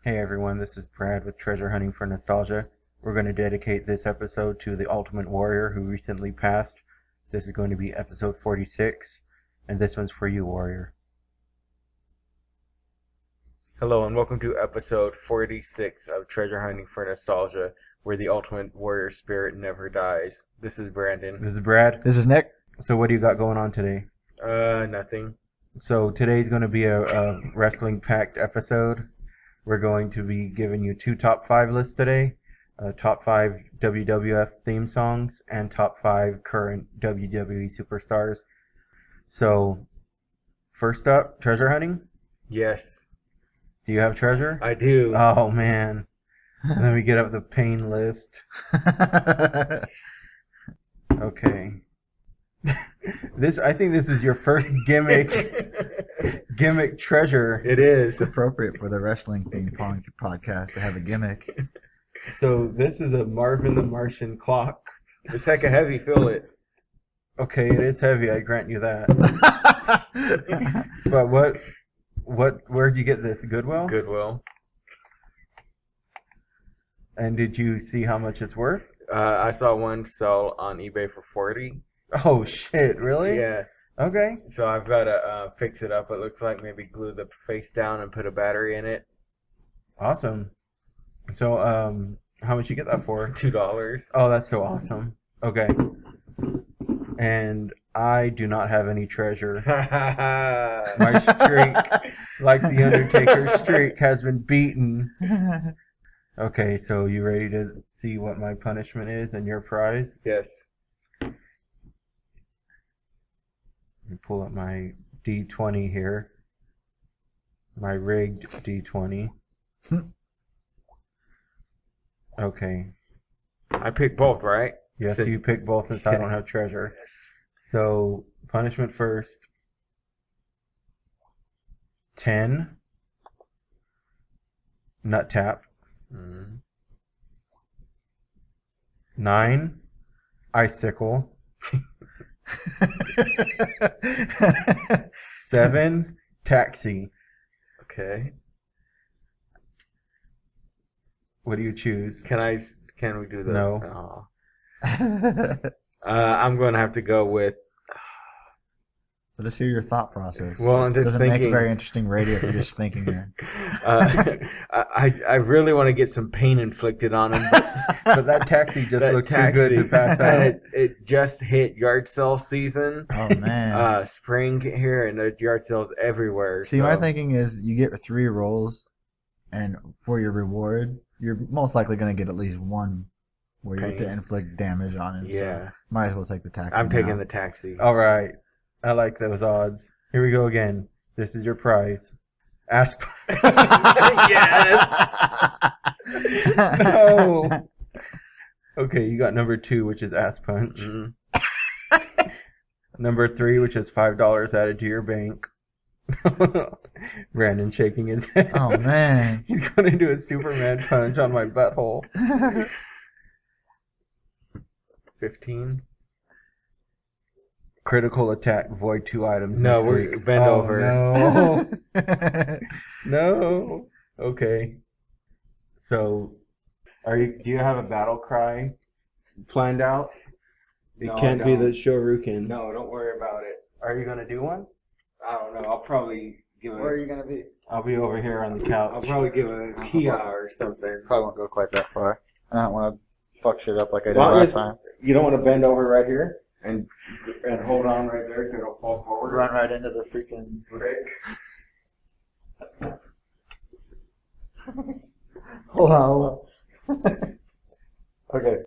Hey everyone, this is Brad with Treasure Hunting for Nostalgia. We're going to dedicate this episode to the Ultimate Warrior who recently passed. This is going to be episode 46, and this one's for you, Warrior. Hello and welcome to episode 46 of Treasure Hunting for Nostalgia, where the Ultimate Warrior spirit never dies. This is Brandon. This is Brad. This is Nick. So what do you got going on today? Nothing. So today's going to be a wrestling-packed episode. We're going to be giving you two top 5 lists today. Top 5 WWF theme songs and top 5 current WWE superstars. So, first up, treasure hunting? Yes, Do you have treasure? I do. Oh man. Let me get up the pain list. Okay. I think this is your first gimmick treasure. It is. It's appropriate for the wrestling theme podcast to have a gimmick. So this is a Marvin the Martian clock. It's hecka heavy, feel it. Okay, it is heavy, I grant you that. But where'd you get this? Goodwill? Goodwill. And did you see how much it's worth? I saw one sell on eBay for 40. Oh shit, really? Yeah. Okay. So I've got to fix it up. It looks like maybe glue the face down and put a battery in it. Awesome. So, how much you get that for? $2. Oh, that's so awesome. Okay. And I do not have any treasure. My streak, like the Undertaker's streak, has been beaten. Okay, so you ready to see what my punishment is and your prize? Yes. Let me pull up my D20 here. My rigged D20. Okay. I picked both, right? Yes, Since- you pick both since I don't have treasure. Yes. So, punishment first. 10. Nut tap. 9. Icicle. 7. Taxi. Okay. What do you choose? Can we do the... No. Oh. I'm going to have to go with... Let us hear your thought process. Well, I'm just Doesn't make thinking... it very interesting radio if you're just thinking there. I really want to get some pain inflicted on him. But that taxi just That looks too good to taxi- pass out. It just hit yard sale season. Oh, man. Spring here, and there's yard sales everywhere. See, my thinking is you get 3 rolls, and for your reward, you're most likely going to get at least one where you get to Pain. inflict damage on it. Yeah. So might as well take the taxi. I'm taking now. the taxi. All right. I like those odds. Here we go again. This is your prize. Ask. Yes! No. Okay, you got number 2, which is ass punch. Mhm. Number 3, which is $5 added to your bank. Brandon shaking his head. Oh, man. He's going to do a Superman punch on my butthole. 15. Critical attack, void 2 items. No, next we're week. bend Oh, over. No. No. Okay. So, do you have a battle cry planned out? It No, can't I be don't. the Shoryuken. No, don't worry about it. Are you going to do one? I don't know. I'll probably give Where are you going to be? I'll be over here on the couch. I'll probably give a Kia or something. Probably won't go quite that far. I don't want to fuck shit up like I did Well, last if- time. You don't want to bend over right here and hold on right there so it'll fall forward. Run right into the freaking... Right. Hold on. Okay.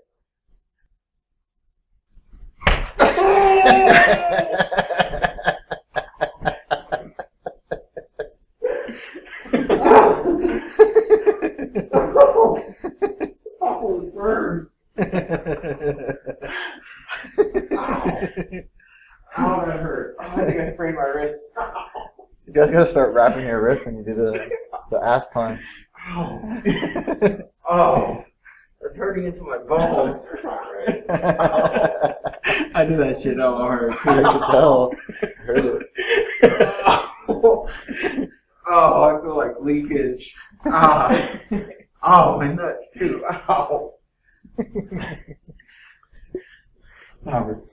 Oh, it burns. Ow, that hurt. Oh, I think I sprained my wrist. You guys gotta start wrapping your wrist when you do the ass punch. Ow. Oh, it's hurting into my bones. I do that shit all hard. I could tell. I heard it. Oh, I feel like leakage. Ah. Oh, my nuts too. Ow. That was.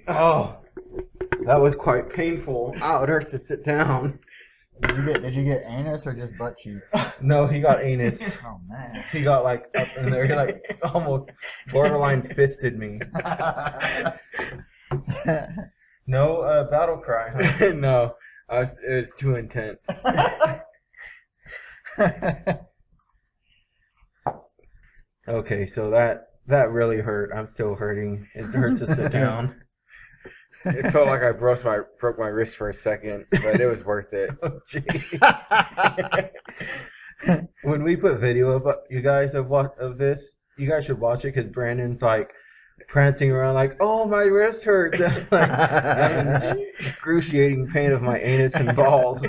Oh, that was quite painful. Ow, it hurts to sit down. Did you get anus or just butt cheek? No, he got anus. Oh man. He got like up in there. He like almost borderline fisted me. No battle cry, huh? No, it was too intense. Okay, so that really hurt. I'm still hurting. It hurts to sit down. It felt like I broke my wrist for a second, but it was worth it. Oh, jeez. When we put video of you guys of this, you guys should watch it because Brandon's like prancing around like, oh, my wrist hurts. Like, I'm in excruciating pain of my anus and balls.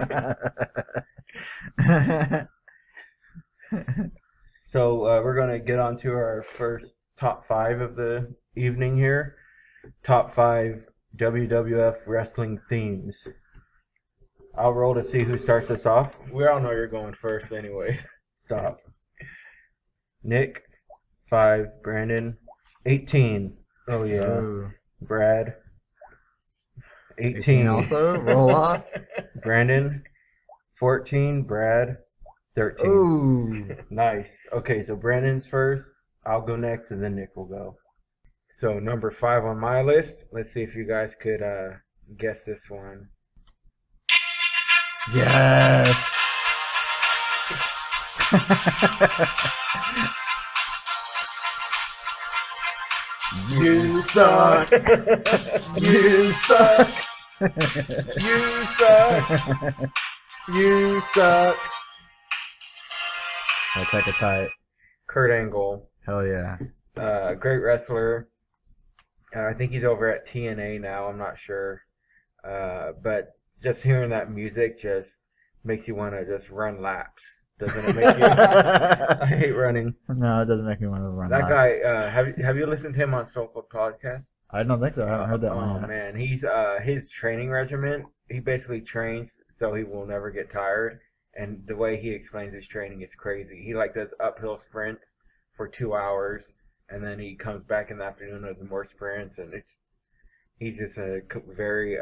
So we're going to get on to our first top 5 of the evening here. Top 5 WWF wrestling themes. I'll roll to see who starts us off. We all know you're going first anyway. Stop. Nick, 5. Brandon, 18. Oh, yeah. Ooh. Brad, 18. 18 also? Roll off? Brandon, 14. Brad, 13. Ooh. Nice. Okay, so Brandon's first. I'll go next, and then Nick will go. So number 5 on my list. Let's see if you guys could guess this one. Yes. You suck. You suck. You suck. You suck. That's like a tight. Kurt Angle, Hell yeah. great wrestler. I think he's over at TNA now. I'm not sure, but just hearing that music just makes you want to just run laps, doesn't it? Make you? I hate running. No, it doesn't make me want to run. That laps. guy. Have you listened to him on Stone Cold Podcast? I don't think so. I haven't heard that one Oh yet. man, he's his training regimen. He basically trains so he will never get tired, and the way he explains his training is crazy. He like does uphill sprints for 2 hours, and then he comes back in the afternoon with more sprints, and he's just a very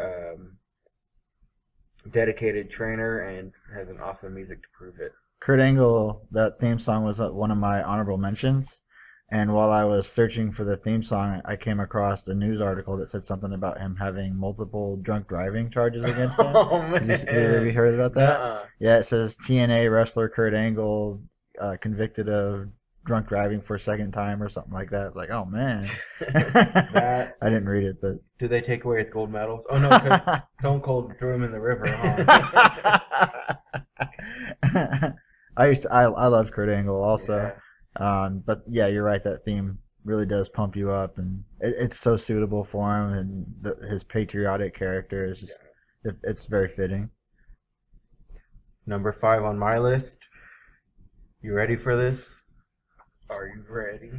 dedicated trainer and has an awesome music to prove it. Kurt Angle, that theme song was one of my honorable mentions. And while I was searching for the theme song, I came across a news article that said something about him having multiple drunk driving charges against him. Oh man, Have you heard about that? Nuh-uh. Yeah, it says TNA wrestler Kurt Angle convicted of drunk driving for a second time or something like that. Like, oh man. That- I didn't read it, but Did they take away his gold medals? Oh no, because Stone Cold threw him in the river. Huh? I loved Kurt Angle also. Yeah. But yeah, you're right. That theme really does pump you up, and it's so suitable for him, and his patriotic character is just it's very fitting. Number 5 on my list. You ready for this? Are you ready?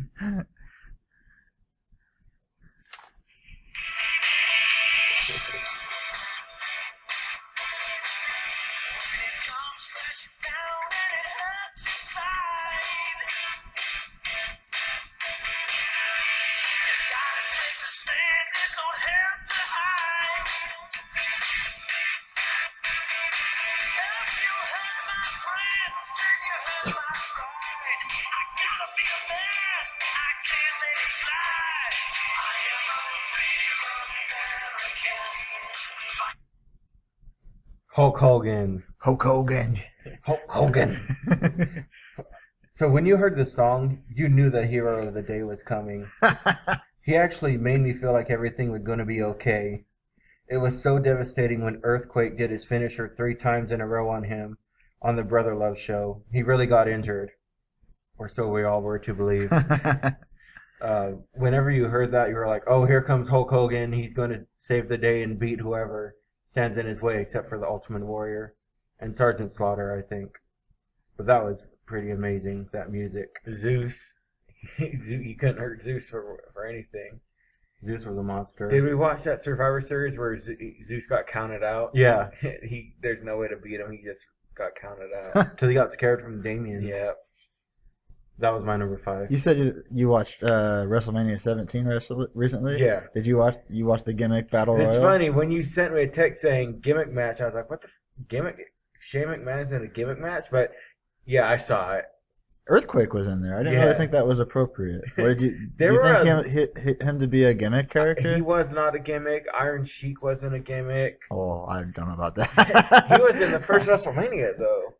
Hulk Hogan. Hulk Hogan. Hulk Hogan. So when you heard the song, you knew the hero of the day was coming. He actually made me feel like everything was going to be okay. It was so devastating when Earthquake did his finisher 3 times in a row on him on the Brother Love show. He really got injured. Or so we all were to believe. Whenever you heard that, you were like, oh, here comes Hulk Hogan. He's going to save the day and beat whoever stands in his way, except for the Ultimate Warrior and Sergeant Slaughter, I think. But that was pretty amazing, that music. Zeus. You couldn't hurt Zeus for anything. Zeus was a monster. Did we watch that Survivor Series where Zeus got counted out? Yeah. There's no way to beat him. He just got counted out. Till he got scared from Damien. Yeah. That was my number 5. You said you watched WrestleMania 17 recently? Yeah. Did you watch the gimmick battle royal? It's funny when you sent me a text saying gimmick match. I was like, what the gimmick? Shane McMahon's in a gimmick match, but yeah, I saw it. Earthquake was in there. I didn't Yeah. really think that was appropriate. What did you? There Do you were think him to be a gimmick character? He was not a gimmick. Iron Sheik wasn't a gimmick. Oh, I don't know about that. He was in the first WrestleMania though.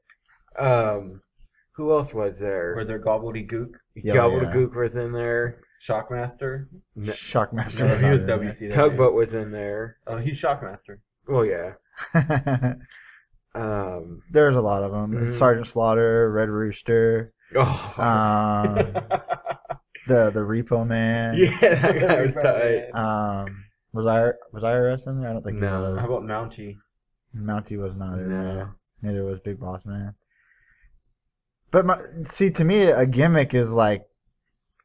Who else was there? Was there Gobbledygook? Gobbledygook was in there. Shockmaster? Shockmaster. No, he not was in there. WCW. Tugboat was in there. Oh, he's Shockmaster. Well, yeah. There's a lot of them. Mhm. Sergeant Slaughter, Red Rooster, Oh. the Repo Man. Yeah, that guy was tight. Was IRS in there? I don't think No. he was. How about Mountie? Mountie was not in No. there. Neither was Big Boss Man. But see, to me, a gimmick is like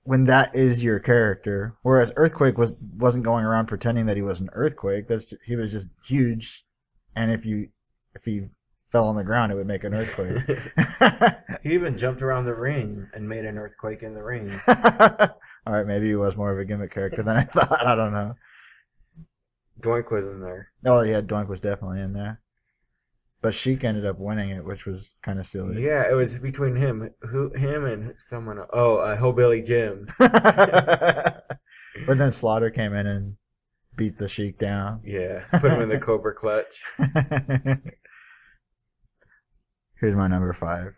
when that is your character. Whereas Earthquake wasn't going around pretending that he was an earthquake. He was just huge, and if he fell on the ground, it would make an earthquake. He even jumped around the ring and made an earthquake in the ring. All right, maybe he was more of a gimmick character than I thought. I don't know. Doink was in there. Oh yeah, Doink was definitely in there. But Sheik ended up winning it, which was kind of silly. Yeah, it was between him and someone else. Oh, Hillbilly Jim. But then Slaughter came in and beat the Sheik down. Yeah, put him in the Cobra Clutch. Here's my number 5.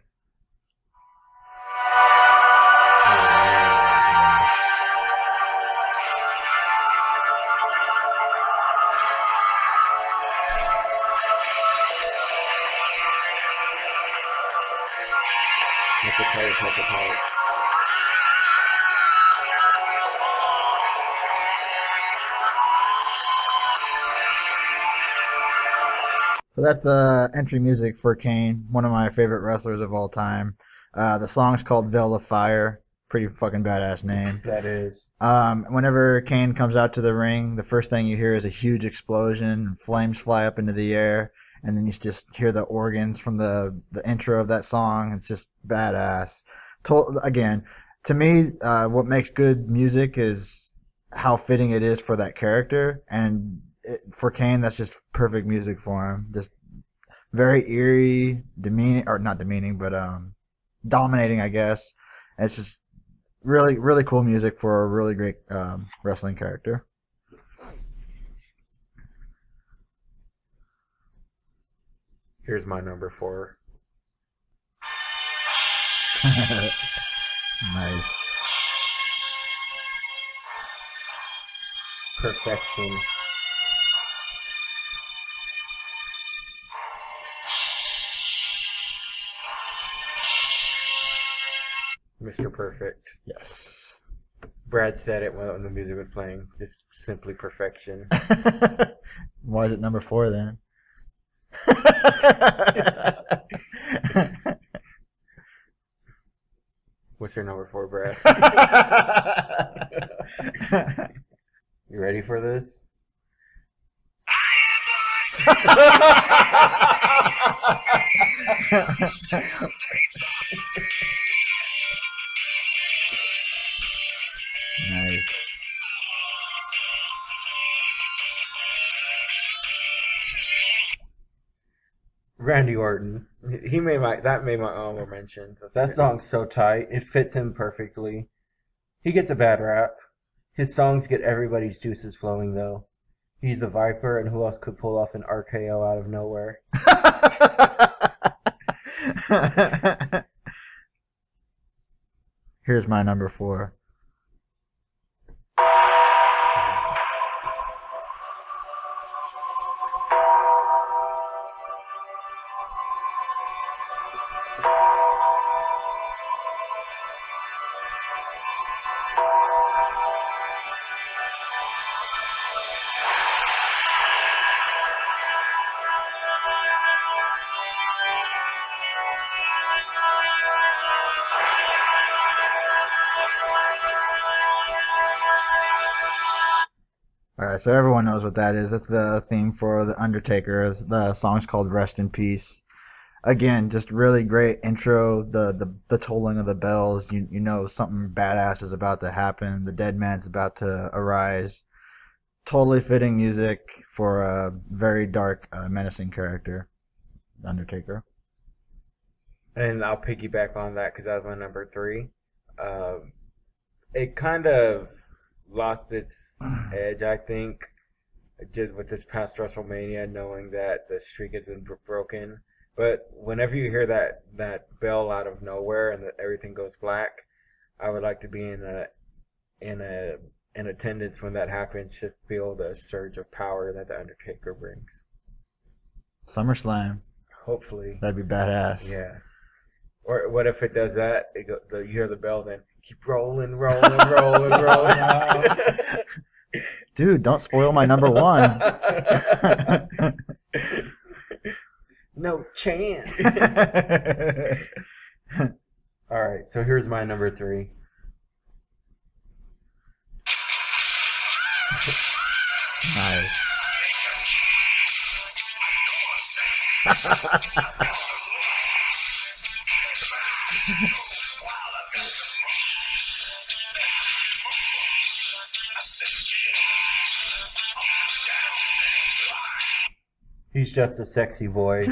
So that's the entry music for Kane, one of my favorite wrestlers of all time. The song's called Veil of Fire. Pretty fucking badass name. That is. Whenever Kane comes out to the ring, the first thing you hear is a huge explosion, flames fly up into the air, and then you just hear the organs from the intro of that song. It's just badass. Again, to me, what makes good music is how fitting it is for that character, and for Kane, that's just perfect music for him. Just very eerie, demeaning, or not demeaning, but dominating, I guess. And it's just really, really cool music for a really great wrestling character. Here's my number 4. Nice. Perfection. Mr. Perfect. Yes. Brad said it when the music was playing. Just simply perfection. Why is it number 4 then? What's your number 4, Brad? You ready for this? Nice. Randy Orton. That made my honorable mention. So That song's so tight. It fits him perfectly. He gets a bad rap. His songs get everybody's juices flowing, though. He's the Viper, and who else could pull off an RKO out of nowhere? Here's my number 4. All right, so everyone knows what that is. That's the theme for The Undertaker. The song's called Rest in Peace. Again, just really great intro. The tolling of the bells. You know something badass is about to happen. The dead man's about to arise. Totally fitting music for a very dark, menacing character, The Undertaker. And I'll piggyback on that because that was my number 3. It kind of lost its edge, I think, just with this past WrestleMania, knowing that the streak has been broken. But whenever you hear that bell out of nowhere and that everything goes black, I would like to be in attendance when that happens to feel the surge of power that the Undertaker brings. SummerSlam. Hopefully, That'd be badass. yeah. Or what if it does that? You hear the bell, then keep rolling, rolling, rolling, rolling. Dude, don't spoil my number 1. No chance. All right, so here's my number 3. Nice. He's just a sexy boy.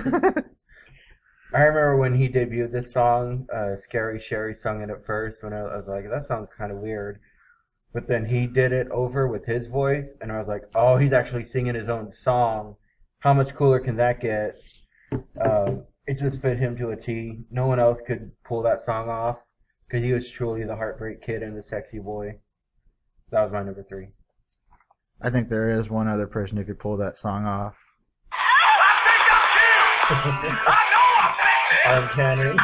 I remember when he debuted this song, Scary Sherry sung it at first when I was like, that sounds kind of weird. But then he did it over with his voice, and I was like, oh, he's actually singing his own song. How much cooler can that get? It just fit him to a T. No one else could pull that song off because he was truly the heartbreak kid and the sexy boy. That was my number 3. I think there is one other person who could pull that song off. Arm cannon.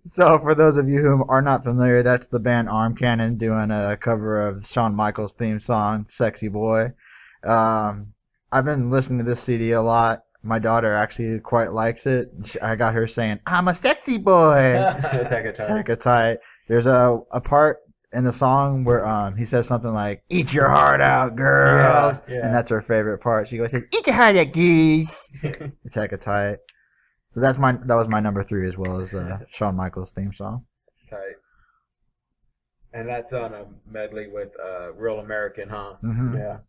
So, for those of you who are not familiar, that's the band Arm Cannon doing a cover of Shawn Michaels' theme song, Sexy Boy. I've been listening to this CD a lot. My daughter actually quite likes it. I got her saying, I'm a sexy boy. Heck of tight. There's a part in the song where he says something like, eat your heart out, girls. Yeah. And that's her favorite part. She goes, eat your heart out, geese. It's heck of tight. So that was my number 3 as well as Shawn Michaels' theme song. It's tight. And that's on a medley with Real American, huh? Mm-hmm. Yeah.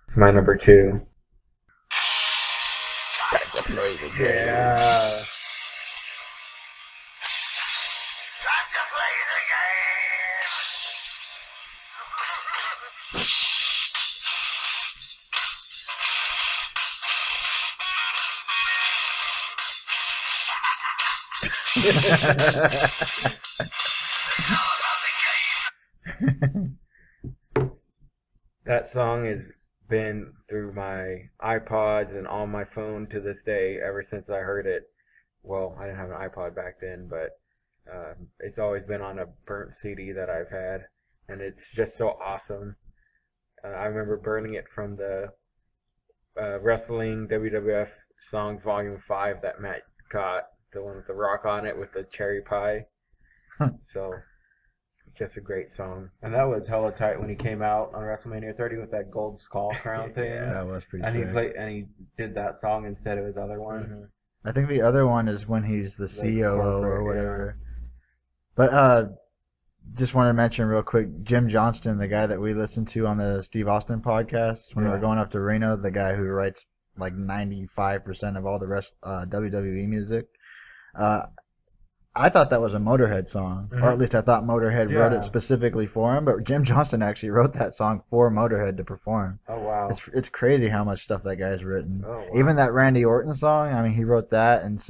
It's my number 2. Time to play the game. Yeah. Time to play the That song has been through my iPods and on my phone to this day ever since I heard it. Well, I didn't have an iPod back then, but it's always been on a burnt CD that I've had, and it's just so awesome. I remember burning it from the Wrestling WWF Songs Volume 5 that Matt got, the one with the rock on it with the cherry pie. So, just a great song. And that was hella tight when he came out on WrestleMania 30 with that gold skull crown thing. Yeah. That was pretty And sick. he did that song instead of his other one. Mm-hmm. I think the other one is when he's the COO or corporate, whatever. But just want to mention real quick, Jim Johnston, the guy that we listened to on the Steve Austin podcast when we were going up to Reno, the guy who writes like 95% of all the rest WWE music. I thought that was a Motorhead song, or at least I thought Motorhead wrote it specifically for him. But Jim Johnston actually wrote that song for Motorhead to perform. Oh wow! It's crazy how much stuff that guy's written. Oh, wow. Even that Randy Orton song, I mean, he wrote that, and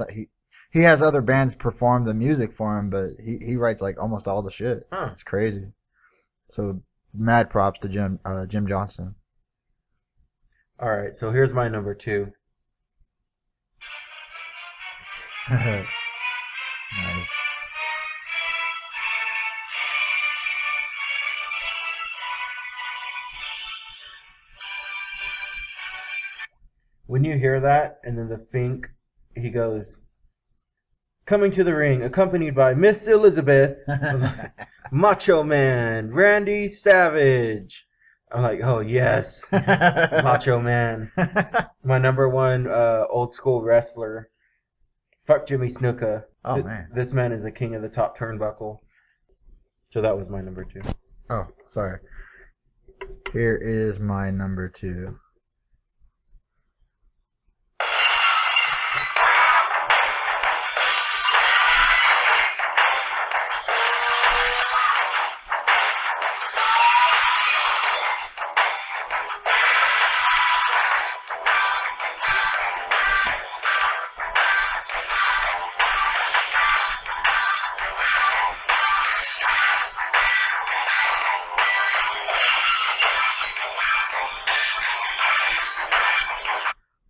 he has other bands perform the music for him, but he writes like almost all the shit. Huh. It's crazy. So mad props to Jim Johnston. All right, so here's my number 2. Nice. When you hear that, and then the Fink, he goes, coming to the ring, accompanied by Miss Elizabeth, Macho Man, Randy Savage. I'm like, oh yes, Macho Man. My number one old school wrestler. Fuck Jimmy Snuka. Oh, man. This man is the king of the top turnbuckle. So that was my number 2. Oh, sorry. Here is my number 2.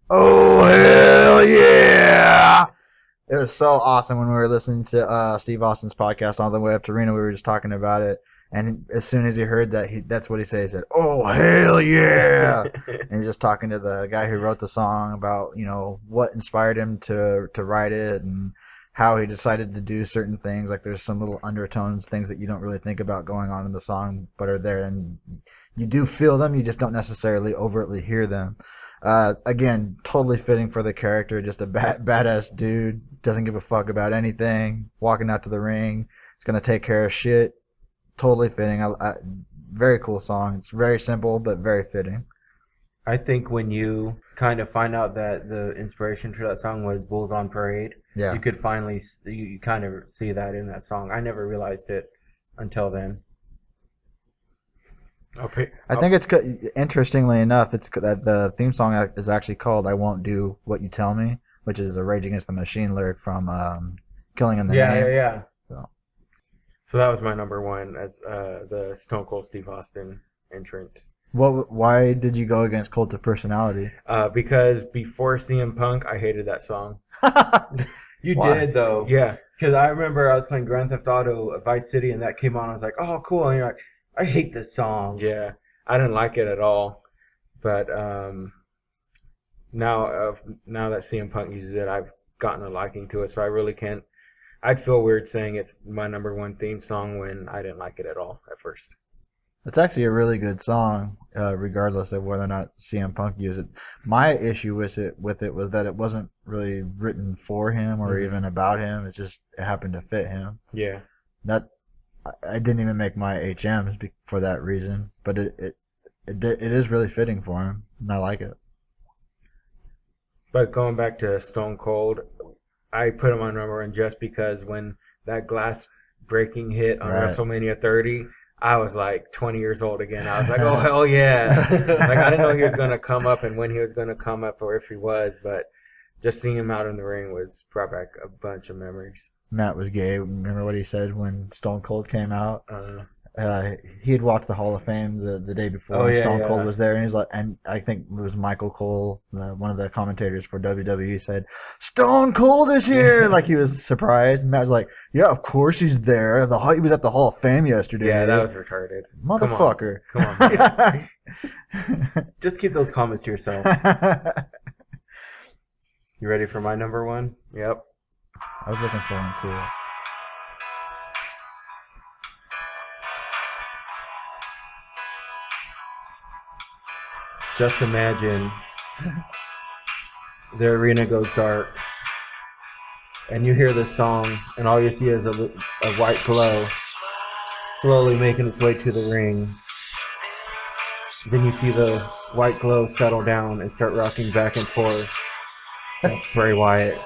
Oh, hell yeah! It was so awesome when we were listening to Steve Austin's podcast on the way up to Reno. We were just talking about it. And as soon as he heard that, that's what he said. He said, oh, hell yeah! And he was just talking to the guy who wrote the song about, what inspired him to write it and how he decided to do certain things. Like there's some little undertones, things that you don't really think about going on in the song, but are there. And you do feel them, you just don't necessarily overtly hear them. Again, totally fitting for the character. Just a badass dude. Doesn't give a fuck about anything. Walking out to the ring. He's going to take care of shit. Totally fitting. Very cool song. It's very simple, but very fitting. I think when you kind of find out that the inspiration for that song was Bulls on Parade, Yeah. you could finally, you kind of see that in that song. I never realized it until then. I think it's interestingly enough, it's that the theme song is actually called "I Won't Do What You Tell Me," which is a Rage Against the Machine lyric from "Killing in the Name." Yeah. So that was my number 1 as the Stone Cold Steve Austin entrance. Why did you go against Cult of Personality? Because before CM Punk, I hated that song. You Why? did though. Yeah, because I remember I was playing Grand Theft Auto Vice City, and that came on. I was like, oh, cool. And you're like, I hate this song. Yeah, I didn't like it at all. But now that CM Punk uses it, I've gotten a liking to it. So I really can't. I'd feel weird saying it's my number 1 theme song when I didn't like it at all at first. It's actually a really good song, regardless of whether or not CM Punk used it. My issue with it was that it wasn't really written for him or even about him. It happened to fit him. Yeah. I didn't even make my HMs for that reason, but it is really fitting for him, and I like it. But going back to Stone Cold, I put him on number 1 just because when that glass breaking hit on Right. WrestleMania 30, I was like 20 years old again. I was like, oh, hell yeah. Like, I didn't know he was going to come up and when he was going to come up or if he was, but just seeing him out in the ring brought back a bunch of memories. Matt was gay. Remember what he said when Stone Cold came out? Uh, He had walked the Hall of Fame the day before. Oh, and yeah, Stone yeah. Cold was there, and he's like, and I think it was Michael Cole, one of the commentators for WWE, said, "Stone Cold is here!" Like he was surprised. And Matt was like, "Yeah, of course he's there. He was at the Hall of Fame yesterday." yeah, that was retarded. Motherfucker. Come on. Just keep those comments to yourself. You ready for my number 1? Yep. I was looking forward to it. Just imagine the arena goes dark and you hear this song and all you see is a white glow slowly making its way to the ring. Then you see the white glow settle down and start rocking back and forth. That's Bray Wyatt.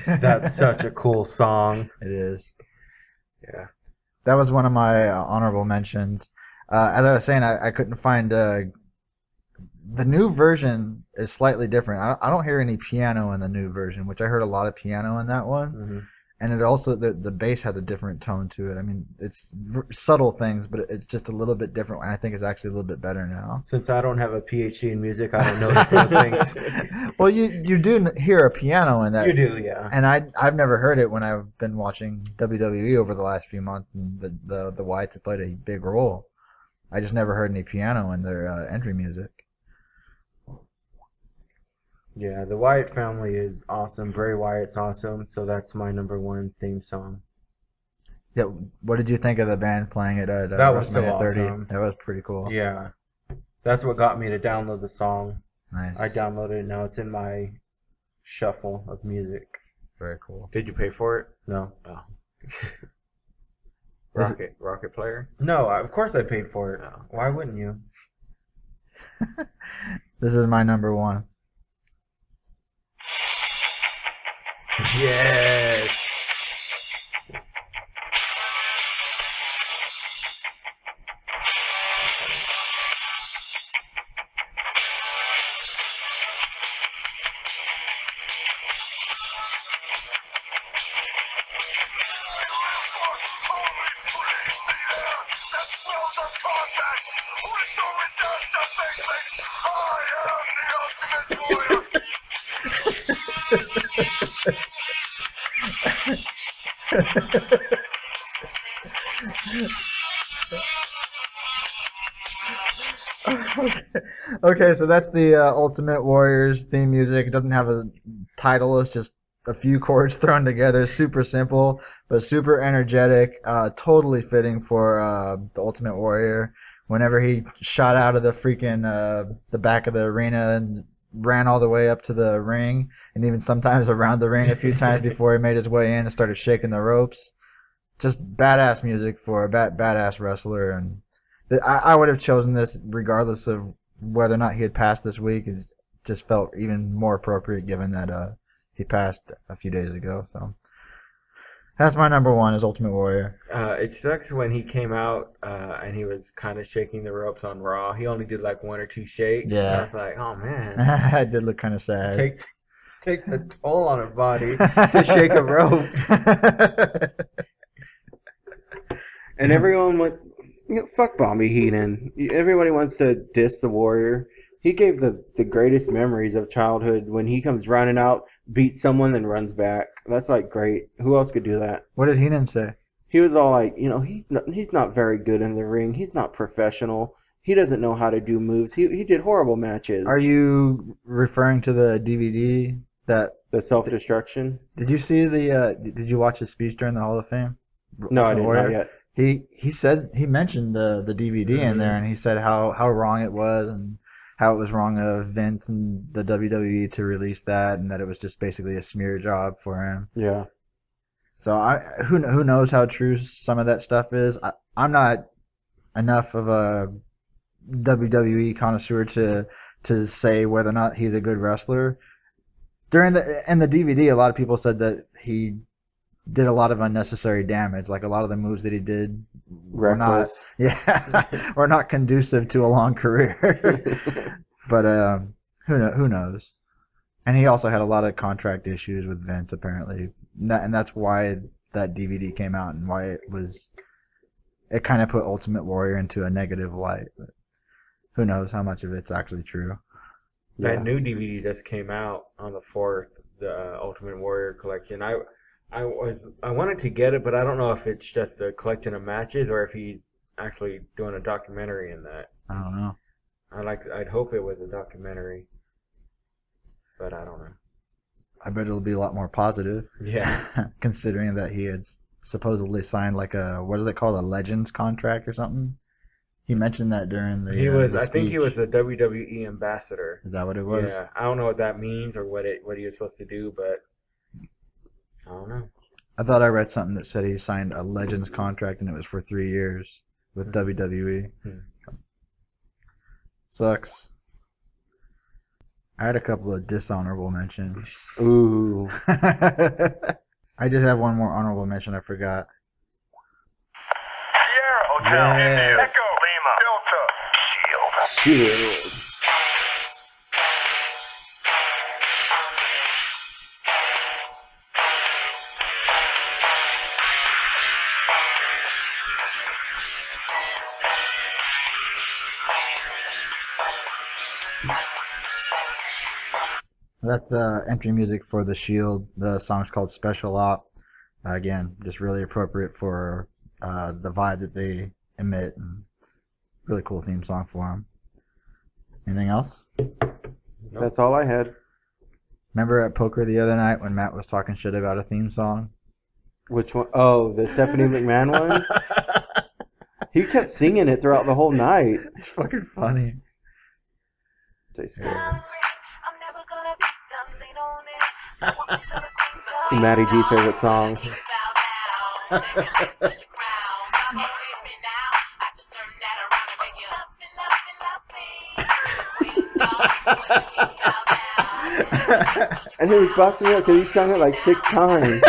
That's such a cool song. It is. Yeah. That was one of my honorable mentions. As I was saying, I couldn't find the new version is slightly different. I don't hear any piano in the new version, which I heard a lot of piano in that one. Mm-hmm. and it also the bass has a different tone to it. I mean, it's subtle things, but it's just a little bit different, and I think it's actually a little bit better now. Since I don't have a PhD in music, I don't notice those things. Well, you do hear a piano in that. You do, yeah. And I've never heard it when I've been watching WWE over the last few months, and the Whites have played a big role. I just never heard any piano in their entry music. Yeah, the Wyatt family is awesome. Bray Wyatt's awesome, so that's my number one theme song. Yeah, what did you think of the band playing it at That was so WrestleMania 30? awesome. That was pretty cool. Yeah, that's what got me to download the song. Nice. I downloaded it, now it's in my shuffle of music. Very cool. Did you pay for it? No. Oh. Is Rocket player? No, of course I paid for it. No. Why wouldn't you? This is my number one. Yes. Okay, so that's the Ultimate Warriors theme music. It doesn't have a title. It's just a few chords thrown together. Super simple, but super energetic. Totally fitting for the Ultimate Warrior. Whenever he shot out of the freaking the back of the arena and ran all the way up to the ring, and even sometimes around the ring a few times before he made his way in and started shaking the ropes. Just badass music for a badass wrestler, and I would have chosen this regardless of whether or not he had passed this week. It just felt even more appropriate given that he passed a few days ago. So that's my number one is Ultimate Warrior. It sucks when he came out and he was kind of shaking the ropes on Raw. He only did like one or two shakes. Yeah. And I was like, oh man. It did look kind of sad. Takes a toll on a body to shake a rope. And everyone went, fuck Bobby Heenan. Everybody wants to diss the Warrior. He gave the greatest memories of childhood when he comes running out, beats someone, then runs back. That's like great. Who else could do that? What did Heenan say? He was all like, he's not very good in the ring. He's not professional. He doesn't know how to do moves. He did horrible matches. Are you referring to the DVD that? The self-destruction? Did you see the? Did you watch his speech during the Hall of Fame? No, I didn't. Warrior? Not yet. He mentioned the DVD in there, and he said how wrong it was and how it was wrong of Vince and the WWE to release that, and that it was just basically a smear job for him. Yeah. So who knows how true some of that stuff is. I'm not enough of a WWE connoisseur to say whether or not he's a good wrestler. In the DVD, a lot of people said that he did a lot of unnecessary damage. Like a lot of the moves that he did were not, Reckless. were not conducive to a long career. But who knows? And he also had a lot of contract issues with Vince apparently, and that's why that DVD came out and why it kind of put Ultimate Warrior into a negative light. But who knows how much of it's actually true? That new DVD just came out on the 4th, the Ultimate Warrior collection. I wanted to get it, but I don't know if it's just a collection of matches or if he's actually doing a documentary in that. I don't know. I'd hope it was a documentary, but I don't know. I bet it'll be a lot more positive. Yeah. Considering that he had supposedly signed like what is it called, a Legends contract or something? He mentioned that during the I think he was a WWE ambassador. Is that what it was? Yeah. I don't know what that means or what he was supposed to do, but I don't know. I thought I read something that said he signed a Legends contract and it was for 3 years with WWE. Sucks. I had a couple of dishonorable mentions. Ooh. I just have one more honorable mention I forgot. Sierra Hotel. Yes. Echo. Lima. Delta. Shield. Shield. that's the entry music for The Shield. The song's called Special Op. Again, just really appropriate for the vibe that they emit. And really cool theme song for them. Anything else? That's all I had. Remember at poker the other night when Matt was talking shit about a theme song? Which one? Oh, the Stephanie McMahon one? He kept singing it throughout the whole night. It's fucking funny. Say scary. I'm never gonna be done. They don't want me to the queen. Maddie G's favorite song. And he was busting me up because he sung it like 6 times.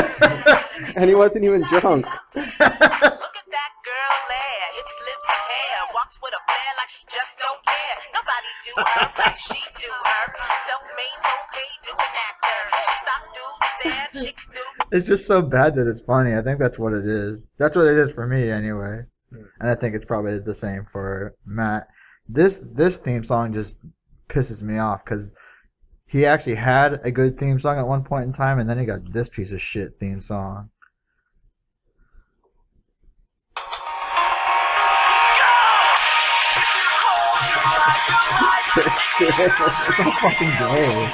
And he wasn't even drunk. Look at that girl there, hips, lips, hair, walks with a flair like she just don't care. Nobody do her like she do her. Self-made, so paid, do an actor. She stop dudes stare, chicks do. It's just so bad that it's funny. I think that's what it is. That's what it is for me anyway. And I think it's probably the same for Matt. This theme song just pisses me off because he actually had a good theme song at one point in time, and then he got this piece of shit theme song. It's so fucking gay.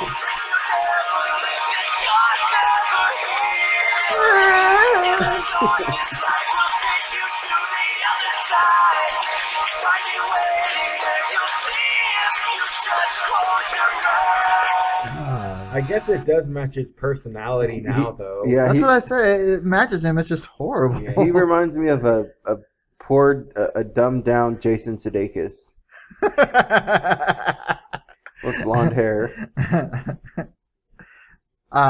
I guess it does match his personality now, though. Yeah, That's what I say. It matches him. It's just horrible. Yeah, he reminds me of a dumbed down Jason Sudeikis with blonde hair. I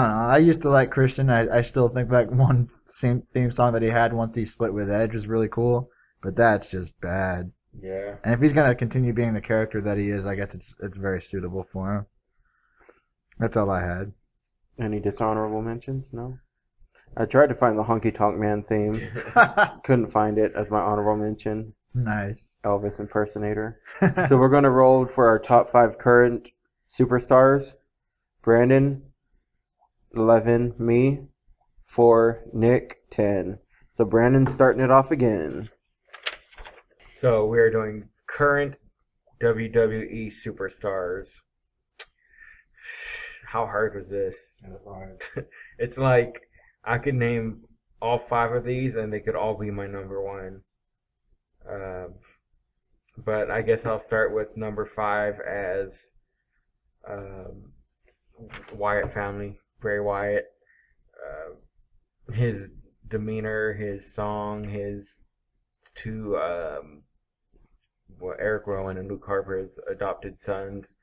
don't know. I used to like Christian. I still think that one same theme song that he had once he split with Edge was really cool, but that's just bad. Yeah. And if he's gonna continue being the character that he is, I guess it's very suitable for him. That's all I had. Any dishonorable mentions? No. I tried to find the Honky Tonk Man theme. Couldn't find it as my honorable mention. Nice. Elvis impersonator. So we're going to roll for our top 5 current superstars. Brandon, 11, me, 4, Nick, 10. So Brandon's starting it off again. So we're doing current WWE superstars. How hard was this? It's like I could name all 5 of these and they could all be my number 1. But I guess I'll start with number 5 as Wyatt family, Bray Wyatt. His demeanor, his song, his two Eric Rowan and Luke Harper's adopted sons.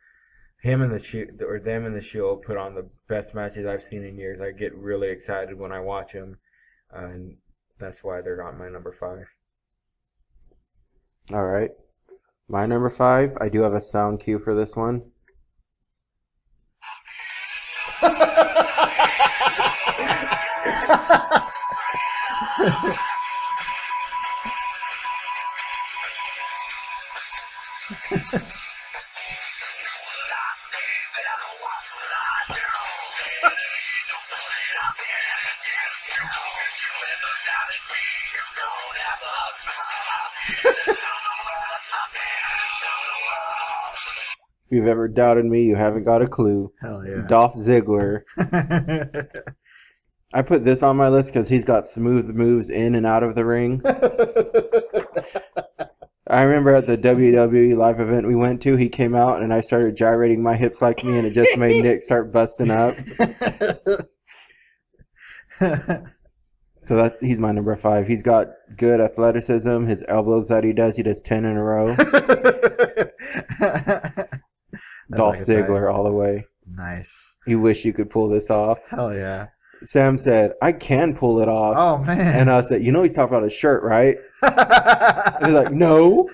Them and the Shield put on the best matches I've seen in years. I get really excited when I watch them, and that's why they're on my number 5. All right. My number 5, I do have a sound cue for this one. If you've ever doubted me, you haven't got a clue. Hell yeah. Dolph Ziggler. I put this on my list because he's got smooth moves in and out of the ring. I remember at the WWE live event we went to, he came out and I started gyrating my hips like me, and it just made Nick start busting up. So he's my number 5. He's got good athleticism. His elbows that he does 10 in a row. Dolph Ziggler all the way. Nice. You wish you could pull this off. Hell yeah. Sam said, I can pull it off. Oh, man. And I said, he's talking about his shirt, right? And he's like, no.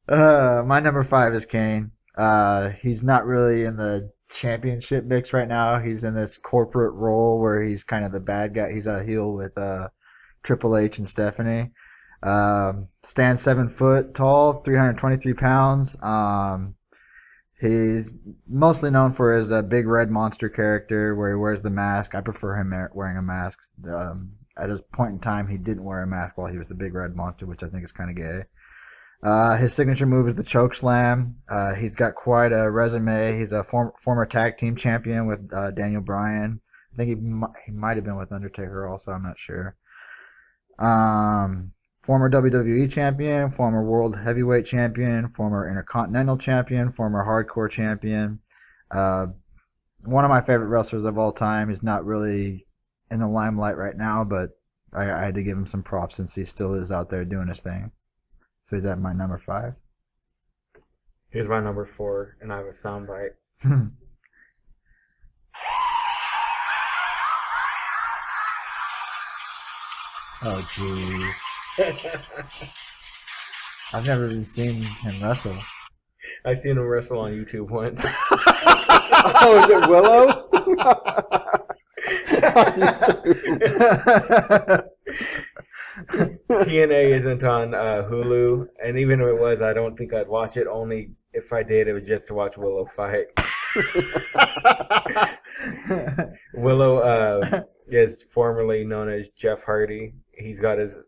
My number 5 is Kane. He's not really in the championship mix right now. He's in this corporate role where he's kind of the bad guy. He's a heel with Triple H and Stephanie. Stands 7 foot tall, 323 pounds. He's mostly known for his big red monster character where he wears the mask. I prefer him wearing a mask. At his point in time, he didn't wear a mask while he was the big red monster, which I think is kind of gay. His signature move is the choke slam. He's got quite a resume. He's a former tag team champion with Daniel Bryan. I think he might have been with Undertaker also. I'm not sure. Former WWE champion, former world heavyweight champion, former intercontinental champion, former hardcore champion. One of my favorite wrestlers of all time. He's not really in the limelight right now, but I had to give him some props since he still is out there doing his thing. So he's at my number 5. Here's my number 4, and I have a soundbite. Oh, jeez. I've never even seen him wrestle. I seen him wrestle on YouTube once. Oh, is it Willow? TNA isn't on Hulu, and even if it was, I don't think I'd watch it. Only if I did, it was just to watch Willow fight. Willow is formerly known as Jeff Hardy. He's got his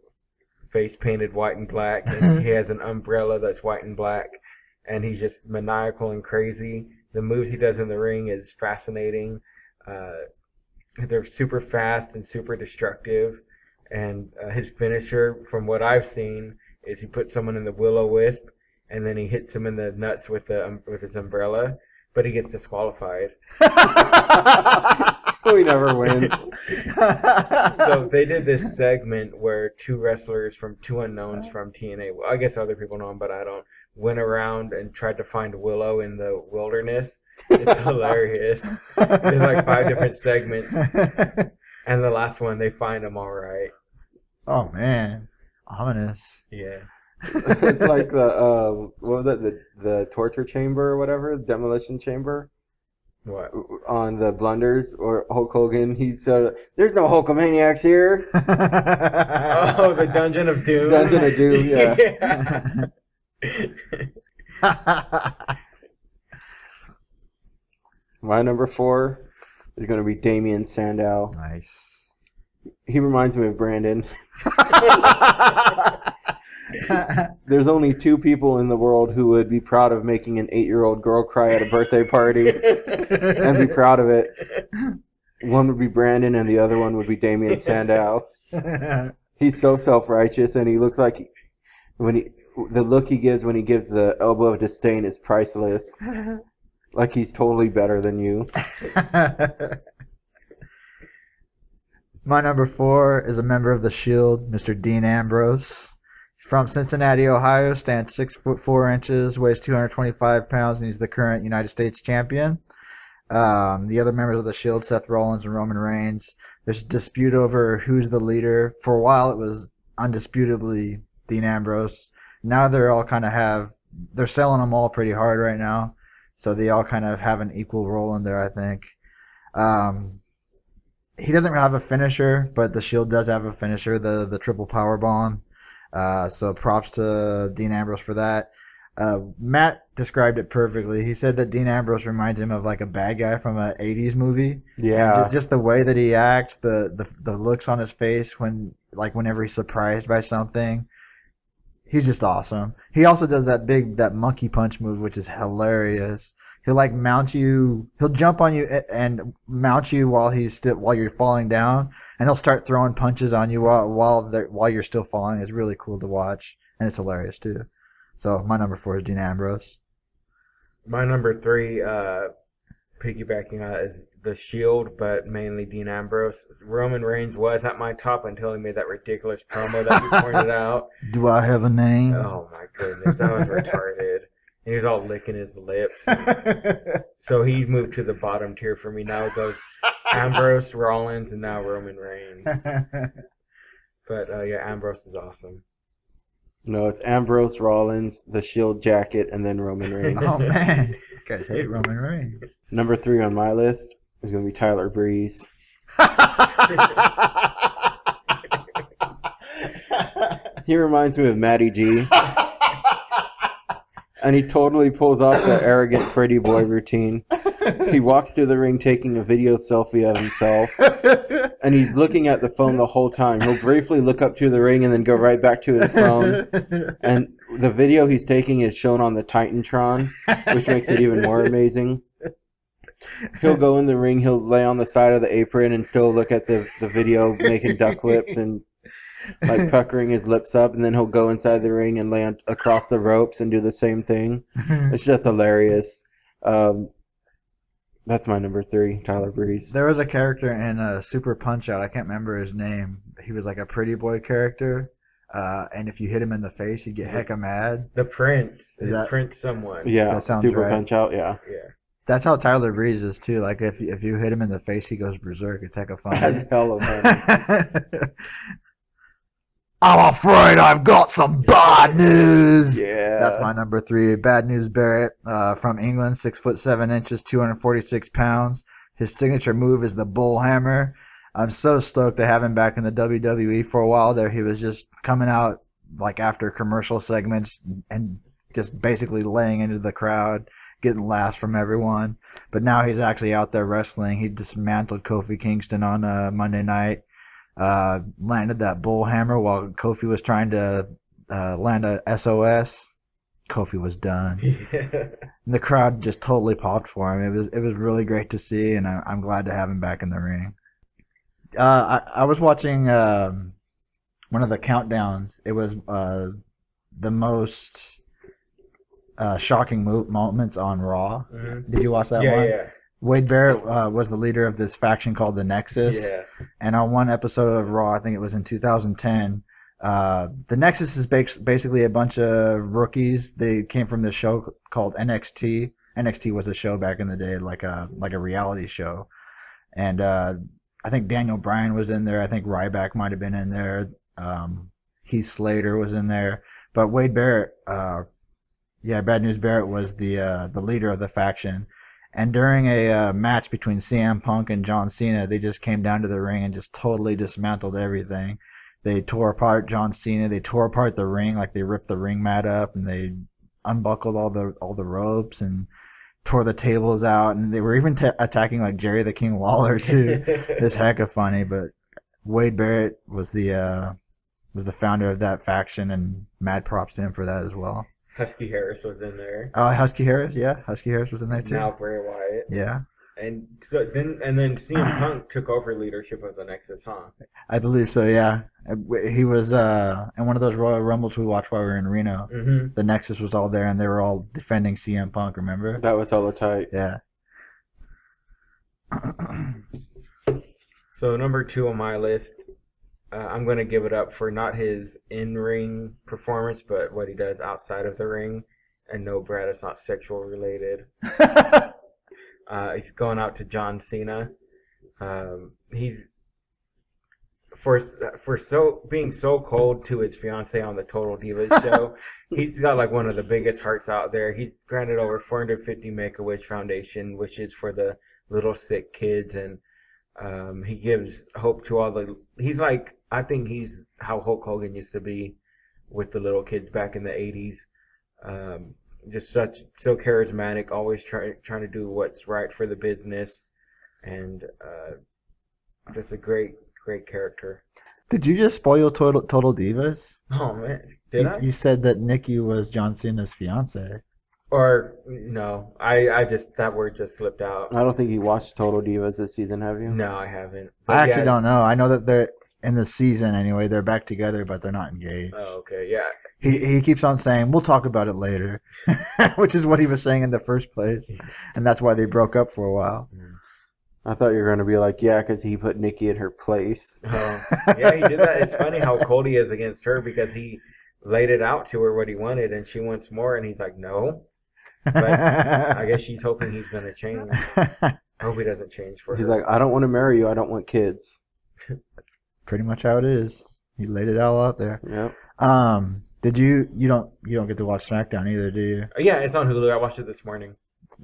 face painted white and black, and he has an umbrella that's white and black, and he's just maniacal and crazy. The moves he does in the ring is fascinating. They're super fast and super destructive. And his finisher, from what I've seen, is he puts someone in the will-o-wisp, and then he hits him in the nuts with his umbrella, but he gets disqualified. So he never wins. So they did this segment where 2 wrestlers from 2 unknowns from TNA, well, I guess other people know him, but I don't, went around and tried to find Willow in the wilderness. It's hilarious. There's like 5 different segments. And the last one, they find him all right. Oh, man. Ominous. Yeah. It's like the what was that? The torture chamber or whatever, demolition chamber. What? On the blunders or Hulk Hogan, he said, "There's no Hulkamaniacs here." Oh, the Dungeon of Doom. Dungeon of Doom, yeah. My number 4 is going to be Damien Sandow. Nice. He reminds me of Brandon. There's only 2 people in the world who would be proud of making an 8-year-old girl cry at a birthday party and be proud of it. One would be Brandon, and the other one would be Damien Sandow. He's so self-righteous, and he looks like the look he gives when he gives the elbow of disdain is priceless. Like he's totally better than you. My number 4 is a member of the Shield, Mr. Dean Ambrose. He's from Cincinnati, Ohio, stands 6 foot 4 inches, weighs 225 pounds, and he's the current United States champion. The other members of the Shield, Seth Rollins and Roman Reigns, there's a dispute over who's the leader. For a while, it was undisputably Dean Ambrose. Now they're all they're selling them all pretty hard right now. So they all kind of have an equal role in there, I think. He doesn't have a finisher, but the Shield does have a finisher, the triple power bomb. So props to Dean Ambrose for that. Matt described it perfectly. He said that Dean Ambrose reminds him of like a bad guy from an 80s movie. Yeah. Just the way that he acts, the looks on his face whenever he's surprised by something. He's just awesome. He also does that monkey punch move, which is hilarious. He'll mount you. He'll jump on you and mount you while you're falling down, and he'll start throwing punches on you while you're still falling. It's really cool to watch, and it's hilarious too. So my number 4 is Dean Ambrose. My number 3, piggybacking on it, is the Shield, but mainly Dean Ambrose. Roman Reigns was at my top until he made that ridiculous promo that you pointed out. Do I have a name? Oh my goodness, that was retarded. And he was all licking his lips. So he moved to the bottom tier for me. Now it goes Ambrose, Rollins, and now Roman Reigns. But yeah, Ambrose is awesome. No, it's Ambrose, Rollins, the Shield jacket, and then Roman Reigns. Oh man, you guys hate Roman Reigns. Number 3 on my list is going to be Tyler Breeze. He reminds me of Matty G. And he totally pulls off the arrogant pretty boy routine. He walks through the ring taking a video selfie of himself, and he's looking at the phone the whole time. He'll briefly look up to the ring and then go right back to his phone. And the video he's taking is shown on the Titantron, which makes it even more amazing. He'll go in the ring, he'll lay on the side of the apron and still look at the video making duck lips and like puckering his lips up, and then he'll go inside the ring and lay across the ropes and do the same thing. It's just hilarious. That's my number 3, Tyler Breeze. There was a character in Super Punch-Out. I can't remember his name. He was like a pretty boy character. And if you hit him in the face, he'd get hecka mad. The Prince. Is The that- Prince someone. Yeah, That sounds Super right. Punch Out, yeah. Yeah. That's how Tyler Breeze is too. Like if you hit him in the face, he goes berserk. It's hecka funny. That's hella funny. I'm afraid I've got some bad news. Yeah. That's my number 3. Bad News Barrett, from England, 6'7", 246 pounds. His signature move is the bull hammer. I'm so stoked to have him back in the WWE. For a while there, he was just coming out like after commercial segments and just basically laying into the crowd, getting laughs from everyone. But now he's actually out there wrestling. He dismantled Kofi Kingston on Monday night. Landed that bull hammer while Kofi was trying to land a SOS. Kofi was done. Yeah. And the crowd just totally popped for him. It was really great to see, and I'm glad to have him back in the ring. I was watching one of the countdowns. It was the most shocking moments on Raw. Mhm. Did you watch that Yeah, one? yeah. Wade Barrett was the leader of this faction called the Nexus. Yeah. And on one episode of Raw, I think it was in 2010, the Nexus is basically a bunch of rookies. They came from this show called NXT. NXT was a show back in the day, like a reality show. And I think Daniel Bryan was in there. I think Ryback might have been in there. Heath Slater was in there. But Wade Barrett, Bad News Barrett was the leader of the faction. And during a match between CM Punk and John Cena, they just came down to the ring and just totally dismantled everything. They tore apart John Cena. They tore apart the ring, like they ripped the ring mat up, and they unbuckled all the ropes and tore the tables out. And they were even attacking like Jerry the King Lawler too. It's hecka funny. But Wade Barrett was the founder of that faction, and mad props to him for that as well. Husky Harris was in there. Husky Harris, yeah, Husky Harris was in there too. Now Bray Wyatt. Yeah. And so then CM Punk took over leadership of the Nexus, huh? I believe so, yeah. He was in one of those Royal Rumbles we watched while we were in Reno. Mm-hmm. The Nexus was all there, and they were all defending CM Punk, remember? That was hella tight. Yeah. So number 2 on my list, I'm going to give it up for not his in-ring performance, but what he does outside of the ring. And no, Brad, it's not sexual related. He's going out to John Cena. He's being so cold to his fiance on the Total Divas show. He's got like one of the biggest hearts out there. He's granted over 450 Make-A-Wish Foundation, which is for the little sick kids, and he gives hope to all the. He's like, I think he's how Hulk Hogan used to be with the little kids back in the 80s. Just so charismatic, always trying to do what's right for the business, and just a great character. Did you just spoil Total Divas? Oh man, did I? You said that Nikki was John Cena's fiance. Or no, I just that word just slipped out. I don't think you watched Total Divas this season, have you? No, I haven't. I But actually yeah. don't know. I know that they're in the season anyway. They're back together, but they're not engaged. Oh, okay, yeah. He keeps on saying, we'll talk about it later, which is what he was saying in the first place. And that's why they broke up for a while. I thought you were going to be like, yeah, because he put Nikki in her place. Oh, yeah, he did that. It's funny how cold he is against her because he laid it out to her what he wanted, and she wants more, and he's like, no. But I guess she's hoping he's going to change. I hope he doesn't change for He's her. like, I don't want to marry you. I don't want kids. Pretty much how it is. He laid it all out there. Yep. Did you don't get to watch SmackDown either, do you? Yeah, it's on Hulu. I watched it this morning.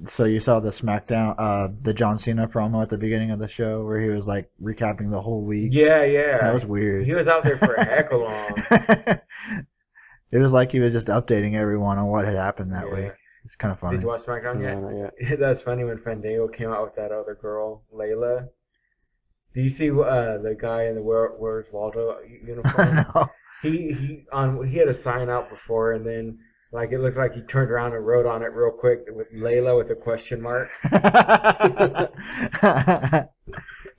So you saw the SmackDown, the John Cena promo at the beginning of the show where he was like recapping the whole week. Yeah. That was weird. He was out there for a heck of long. It was like he was just updating everyone on what had happened that Yeah. week. It's kind of funny. Did you watch SmackDown yet? No, not yet. That's funny when Fandango came out with that other girl, Layla. Do you see the guy in the Where's Waldo uniform? No. He had a sign out before, and then like it looked like he turned around and wrote on it real quick with Layla with a question mark.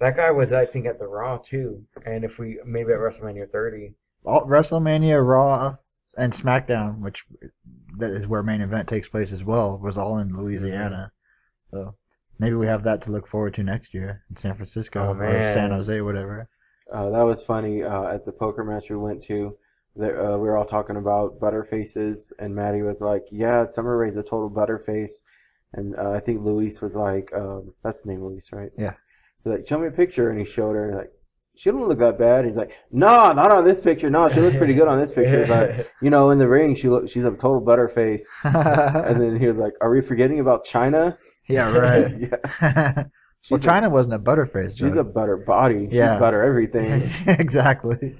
That guy was, I think, at the Raw too, and if we maybe at WrestleMania 30. WrestleMania, Raw, and SmackDown, which that is where main event takes place as well, was all in Louisiana. So maybe we have that to look forward to next year in San Francisco Oh, or man. San Jose, whatever. That was funny. At the poker match we went to, we were all talking about butterfaces, and Maddie was like, "Yeah, Summer Rae's a total butterface," and I think Luis was like, "That's the name, Luis, right?" Yeah. He's like, "Show me a picture," and he showed her, like, "She don't look that bad." He's like, "No, not on this picture. No, she looks pretty good on this picture, but in the ring, she's a total butterface." And then he was like, "Are we forgetting about China?" Yeah, right. Yeah. Well, China wasn't a butterface, She's Doug. a butter body. Yeah. She's butter everything. Exactly.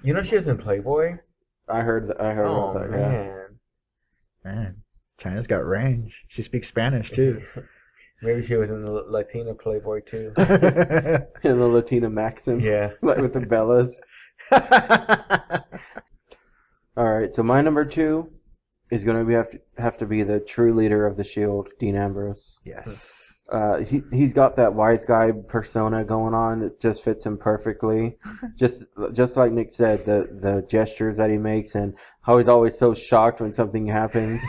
You know she was in Playboy. I heard Oh about that. Yeah. man. Man, China's got range. She speaks Spanish too. Maybe she was in the Latina Playboy too. And the Latina Maxim. Yeah. Like with the Bellas. All right, so my number 2 is going to have to be the true leader of the Shield, Dean Ambrose. Yes. He's got that wise guy persona going on that just fits him perfectly. just like Nick said, the gestures that he makes and how he's always so shocked when something happens.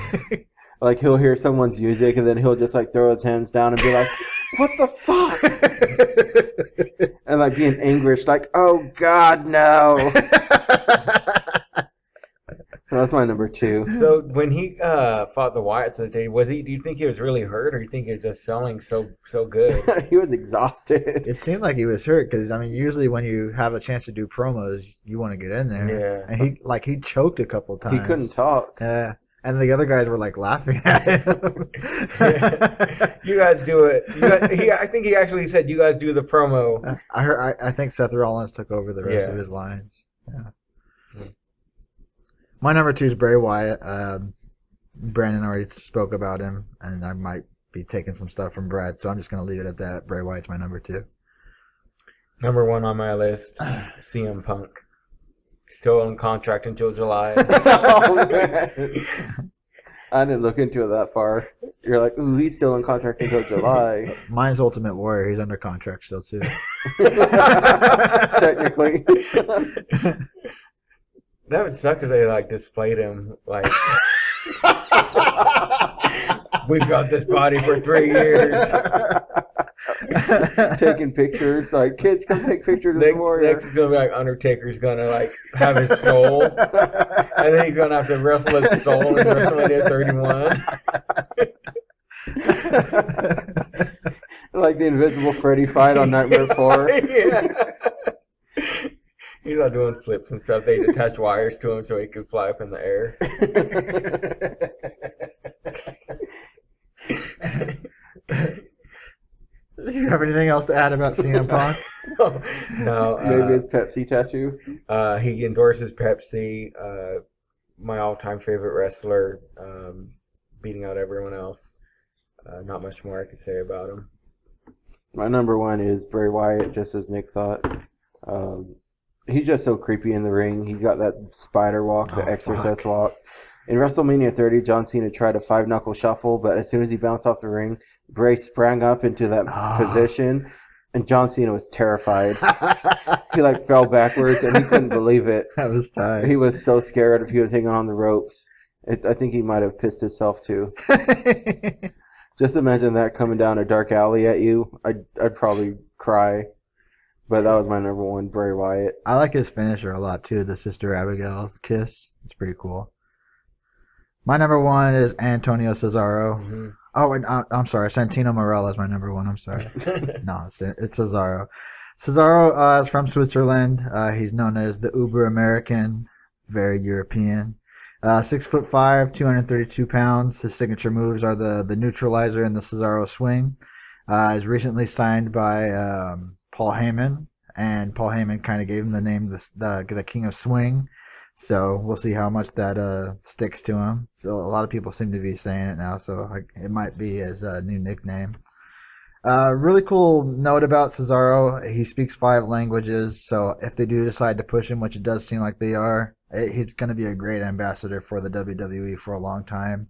Like he'll hear someone's music and then he'll just like throw his hands down and be like, "What the fuck?" And like be in anguish, like, "Oh God, no." So that's my number 2. So when he fought the Wyatts the day, do you think he was really hurt, or do you think he was just selling so good? He was exhausted. It seemed like he was hurt because, I mean, usually when you have a chance to do promos, you want to get in there. Yeah. And he choked a couple times. He couldn't talk. Yeah. And the other guys were like laughing at him. You guys do it. I think he actually said, "You guys do the promo." I think Seth Rollins took over the rest of his lines. Yeah. My number 2 is Bray Wyatt. Brandon already spoke about him, and I might be taking some stuff from Brad, so I'm just going to leave it at that. Bray Wyatt's my number 2. Number 1 on my list, CM Punk. Still on contract until July. Oh, man. I didn't look into it that far. You're like, "Ooh, he's still in contract until July." Mine's Ultimate Warrior. He's under contract still, too. Technically. That would suck if they like displayed him like we've got this body for 3 years. Taking pictures, like, "Kids, come take pictures of the Warrior." Next is gonna be like Undertaker's gonna like have his soul, and then he's gonna have to wrestle his soul in WrestleMania 31. Like the Invisible Freddy fight on Nightmare 4. Yeah. He's not doing flips and stuff. They attach wires to him so he can fly up in the air. Do you have anything else to add about CM Punk? No. Maybe his Pepsi tattoo. He endorses Pepsi. My all-time favorite wrestler, beating out everyone else. Not much more I can say about him. My number 1 is Bray Wyatt, just as Nick thought. He's just so creepy in the ring. He's got that spider walk, the exorcist walk. In WrestleMania 30, John Cena tried a 5-knuckle shuffle, but as soon as he bounced off the ring, Bray sprang up into that position, and John Cena was terrified. He like fell backwards, and he couldn't believe it. That was tight. He was so scared if he was hanging on the ropes. I think he might have pissed himself too. Just imagine that coming down a dark alley at you. I'd probably cry. But that was my number 1, Bray Wyatt. I like his finisher a lot too, the Sister Abigail's kiss. It's pretty cool. My number 1 is Antonio Cesaro. Mm-hmm. Oh, and I'm sorry, Santino Marella is my number 1. I'm sorry. No, it's Cesaro. Cesaro is from Switzerland. He's known as the Uber American, very European. 6'5", 232 pounds. His signature moves are the neutralizer and the Cesaro swing. He's recently signed by Paul Heyman, and Paul Heyman kind of gave him the name the King of Swing. So we'll see how much that sticks to him. So a lot of people seem to be saying it now, so it might be his new nickname. Really cool note about Cesaro. He speaks 5 languages, so if they do decide to push him, which it does seem like they are, he's going to be a great ambassador for the WWE for a long time.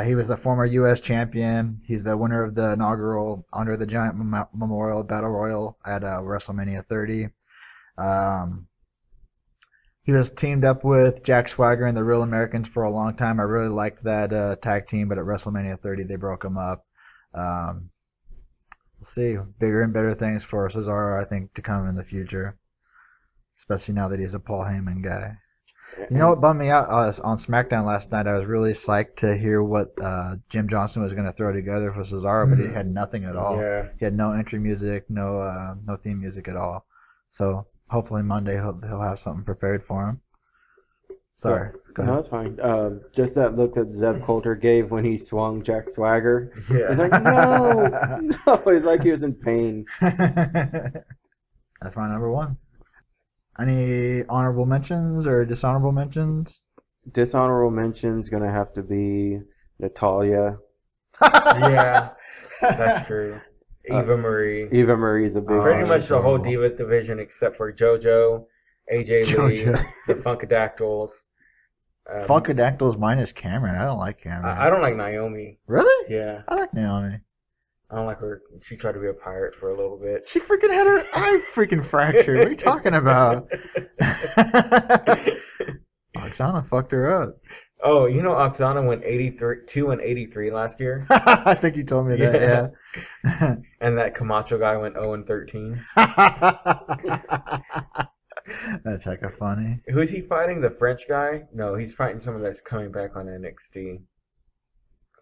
He was the former U.S. champion. He's the winner of the inaugural Andre the Giant Memorial Battle Royal at WrestleMania 30. He was teamed up with Jack Swagger and the Real Americans for a long time. I really liked that tag team, but at WrestleMania 30 they broke them up. We'll see. Bigger and better things for Cesaro, I think, to come in the future. Especially now that he's a Paul Heyman guy. You know what bummed me out? On SmackDown last night, I was really psyched to hear what Jim Johnson was going to throw together for Cesaro, but he had nothing at all. Yeah. He had no entry music, no theme music at all. So hopefully Monday he'll have something prepared for him. Sorry. Go No, ahead. that's fine. Just that look that Zeb Coulter gave when he swung Jack Swagger. Yeah. He's like, no. He's like he was in pain. That's my number 1. Any honorable mentions or dishonorable mentions? Dishonorable mention's gonna have to be Natalia. Yeah, that's true. Eva Marie. Eva Marie's a big. Pretty much she's the whole horrible. Divas division except for JoJo, AJ Lee, JoJo. the Funkadactyls. Funkadactyls minus Cameron. I don't like Cameron. I don't like Naomi. Really? Yeah, I like Naomi. I don't like her. She tried to be a pirate for a little bit. She freaking had her eye freaking fractured. What are you talking about? Oksana fucked her up. Oh, you know Oksana went 2-83 last year, I think you told me that, yeah. and that Camacho guy went 0-13. That's hecka funny. Who is he fighting? The French guy? No, he's fighting someone that's coming back on NXT.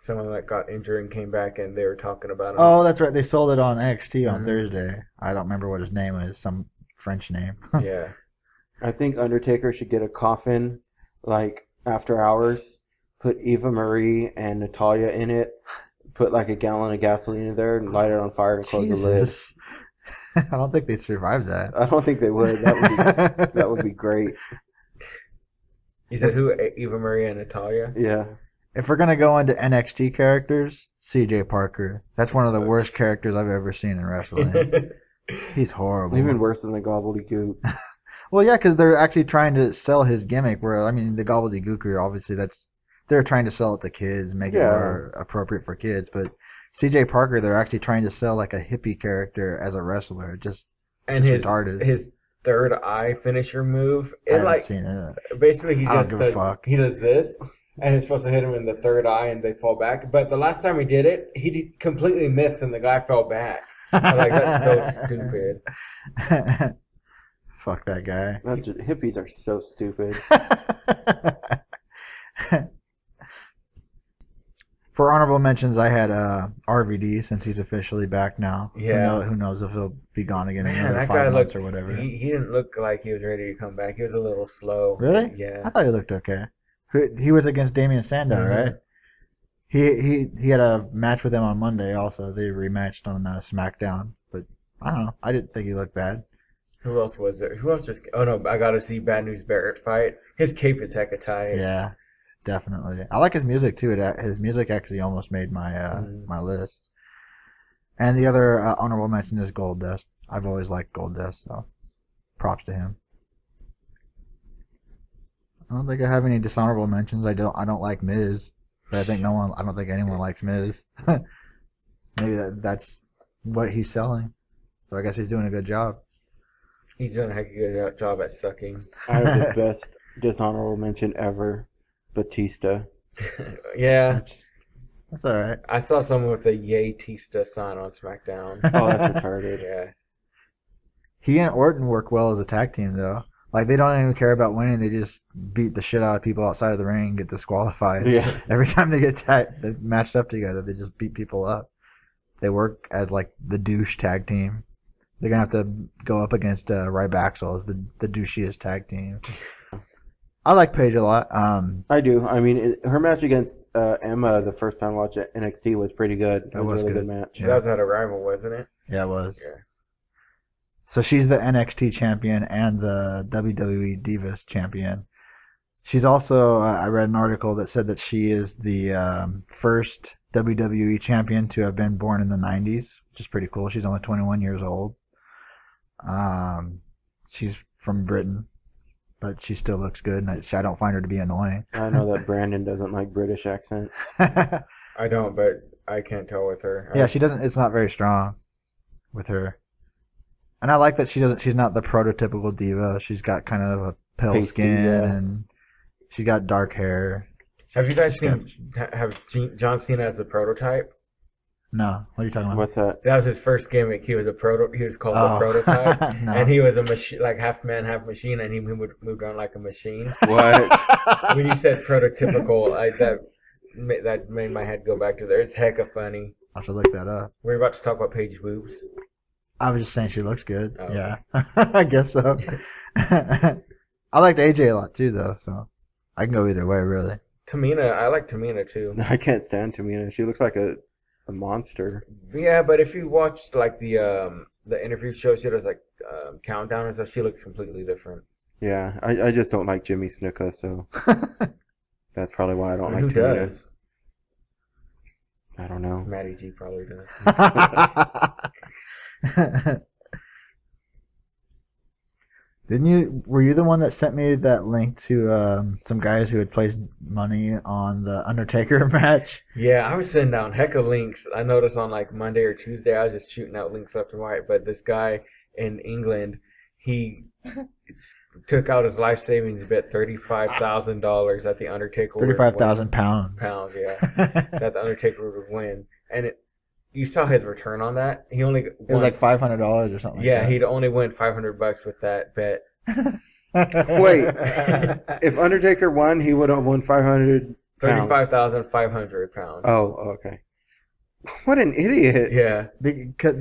Someone that got injured and came back, and they were talking about him. Oh, that's right. They sold it on NXT on Mhm. Thursday. I don't remember what his name is. Some French name. Yeah. I think Undertaker should get a coffin, like after hours. Put Eva Marie and Natalia in it. Put like a gallon of gasoline in there and light it on fire and close the lid. Jesus. I don't think they'd survive that. I don't think they would. That would be great. You said who? Eva Marie and Natalia? Yeah. If we're gonna go into NXT characters, CJ Parker. That's one of the worst characters I've ever seen in wrestling. He's horrible. Even worse than the gobbledygook. Well, yeah, because they're actually trying to sell his gimmick. Where I mean, the gobbledygooker, obviously, they're trying to sell it to kids, make it Yeah. more appropriate for kids. But CJ Parker, they're actually trying to sell like a hippie character as a wrestler. Just And retarded. his third eye finisher move. I It haven't like seen it. basically he I don't just give a does fuck. he does this, and it's supposed to hit him in the third eye, and they fall back. But the last time he did it, completely missed, and the guy fell back. I'm like, that's so stupid. Fuck that guy. Hippies are so stupid. For honorable mentions, I had RVD since he's officially back now. Yeah. Who knows if he'll be gone again in Man, another that 5 guy months looked or whatever. He didn't look like he was ready to come back. He was a little slow. Really? Yeah. I thought he looked okay. He was against Damian Sandow, Mhm. right? He had a match with him on Monday. Also, they rematched on SmackDown. But I don't know. I didn't think he looked bad. Who else was there? Who else just? Oh no, I got to see Bad News Barrett fight. His cape is hecka tight. Yeah, definitely. I like his music too. His music actually almost made my my list. And the other honorable mention is Goldust. I've always liked Goldust, so props to him. I don't think I have any dishonorable mentions. I don't like Miz, but I don't think anyone likes Miz. Maybe that's what he's selling. So I guess he's doing a good job. He's doing a heck of a good job at sucking. I have the best dishonorable mention ever. Batista. Yeah, That's all right. I saw someone with a Yay Tista sign on SmackDown. Oh, that's retarded. Yeah. He and Orton work well as a tag team, though. Like, they don't even care about winning. They just beat the shit out of people outside of the ring and get disqualified. Yeah. Every time they get they're matched up together, they just beat people up. They work as, like, the douche tag team. They're going to have to go up against Ryback as the douchiest tag team. I like Paige a lot. I do. I mean, her match against Emma the first time I watched NXT was pretty good. It was a really good match. Yeah. That was at a rival, wasn't it? Yeah, it was. Yeah. So she's the NXT champion and the WWE Divas champion. She's also, I read an article that said that she is the first WWE champion to have been born in the 90s, which is pretty cool. She's only 21 years old. She's from Britain, but she still looks good, and I don't find her to be annoying. I know that Brandon doesn't like British accents. I don't, but I can't tell with her. Yeah, she doesn't. It's not very strong with her, and I like that she doesn't. She's not the prototypical diva. She's got kind of a pale Pasty, skin, yeah. and she got dark hair. Have you guys She's seen John Cena as the prototype? No, what are you talking about? What's that? That was his first gimmick. He was He was called the prototype, No. and he was a machine, like half man, half machine, and he moved around like a machine. What? When you said prototypical, that made my head go back to there. It's hecka funny. I should look that up. We're about to talk about Paige's boobs. I was just saying she looks good. Oh, Yeah, I guess so. I liked AJ a lot too, though, so I can go either way, really. Tamina, I like Tamina too. I can't stand Tamina. She looks like a monster. Yeah, but if you watch like the interview show, she does like countdown and stuff. She looks completely different. Yeah, I just don't like Jimmy Snuka, so that's probably why I don't And like who Tamina. does? I don't know. Matty G probably does. Were you the one that sent me that link to some guys who had placed money on the Undertaker match? Yeah, I was sending down hecka links. I noticed on like Monday or Tuesday, I was just shooting out links left and right. But this guy in England, he took out his life savings bet, $35,000 that the Undertaker would win. 35,000 pounds. Pounds, yeah, that the Undertaker would win. And you saw his return on that. He only It was like $500 or something. yeah, like he'd only win $500 with that bet. that. Wait, if Undertaker won, he would have won 500 pounds. 35,500 pounds. Oh, okay. What an idiot. Yeah. Because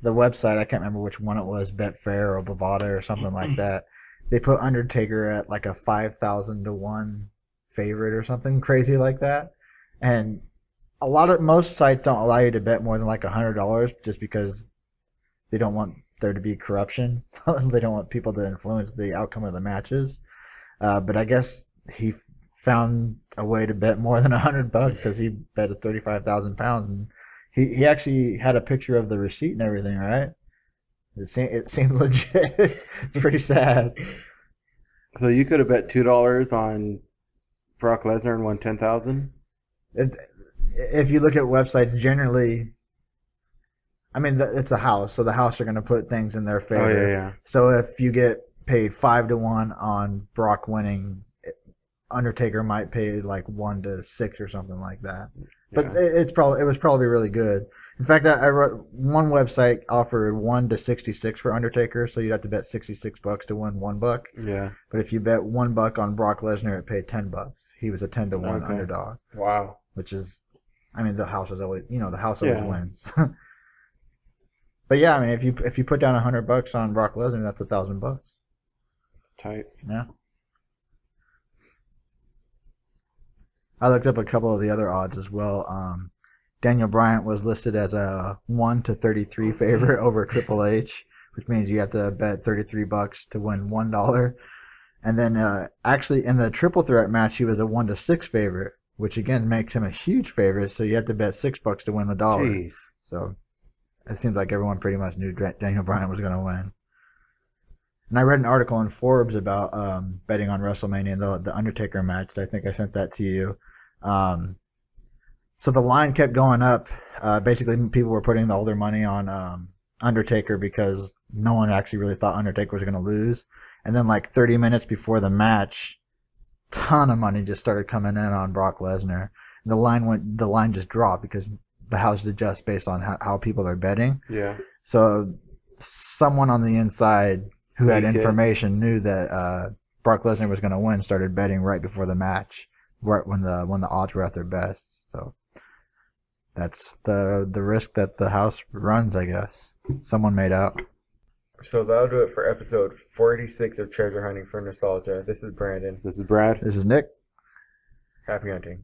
the website, I can't remember which one it was, Betfair or Bovada or something like that. They put Undertaker at like a 5,000 to 1 favorite or something crazy like that. And most sites don't allow you to bet more than like $100 just because they don't want there to be corruption. They don't want people to influence the outcome of the matches. But I guess he found a way to bet more than $100 because he bet at 35,000 pounds, and he actually had a picture of the receipt and everything, right? It seemed legit. It's pretty sad. So you could have bet $2 on Brock Lesnar and won 10,000? If you look at websites, generally, I mean, it's a house, so the house are going to put things in their favor. Oh, yeah. So if you get paid 5 to 1 on Brock winning, Undertaker might pay like 1 to 6 or something like that. But Yeah. it was probably really good. In fact, I wrote one website offered 1 to 66 for Undertaker, so you'd have to bet $66 to win $1. Yeah. But if you bet $1 on Brock Lesnar, it paid $10. He was a 10 to 1 Okay. underdog, Wow. which is, I mean, the house is always, the house always Yeah. wins. But yeah, I mean, if you put down $100 on Brock Lesnar, that's $1,000. It's tight. Yeah. I looked up a couple of the other odds as well. Daniel Bryan was listed as a 1 to 33 favorite over Triple H, which means you have to bet $33 to win $1. And then actually in the triple threat match, he was a 1 to 6 favorite, which again makes him a huge favorite. So you have to bet $6 to win $1. Jeez. So it seems like everyone pretty much knew Daniel Bryan was going to win. And I read an article in Forbes about betting on WrestleMania, the Undertaker match. I think I sent that to you. So the line kept going up. Basically, people were putting all their money on Undertaker because no one actually really thought Undertaker was going to lose. And then like 30 minutes before the match, ton of money just started coming in on Brock Lesnar. And the line just dropped because the house adjusts based on how people are betting. Yeah. So someone on the inside who had Leaked it. information knew that Brock Lesnar was going to win, started betting right before the match, right when the odds were at their best. So that's the risk that the house runs, I guess. Someone made out. So that'll do it for episode 46 of Treasure Hunting for Nostalgia. This is Brandon. This is Brad. This is Nick. Happy hunting.